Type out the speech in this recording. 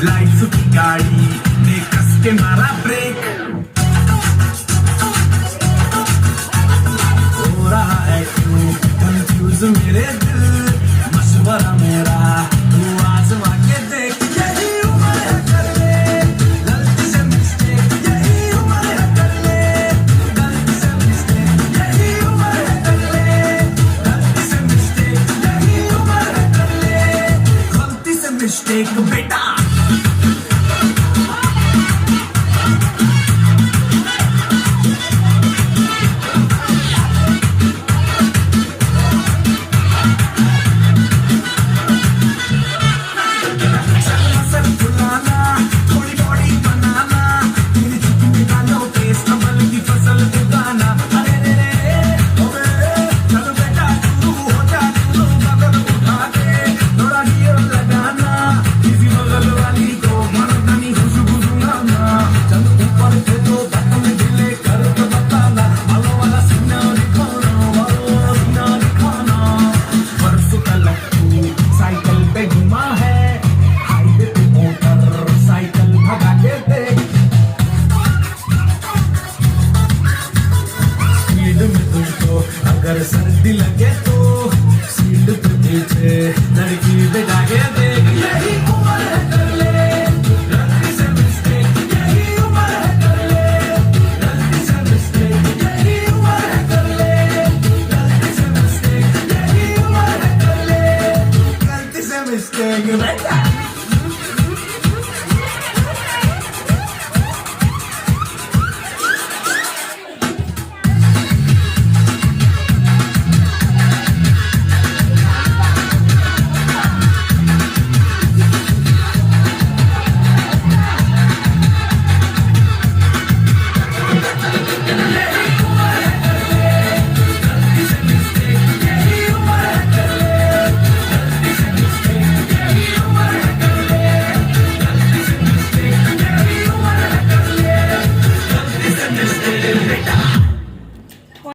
Life की गाड़ी ने कस के मारा ब्रेक, हो रहा है क्यों कंफ्यूज मेरे दिल, मशवरा मेरा तू आजमा के देख, यही उम्र है कर ले गलती से मिस्टेक, यही उम्र है कर ले गलती से मिस्टेक, यही उम्र है कर ले गलती से मिस्टेक, यही उम्र है कर ले गलती से मिस्टेक बेटा। अगर सर्दी लगे तो सीट पे पीछे लड़की बिठा के देख, यही उम्र है कर ले गलती से मिस्टेक, यही उम्र है कर ले गलती से मिस्टेक, यही उम्र है कर ले गलती से मिस्टेक, यही उम्र है कर ले गलती से मिस्टेक बेटा।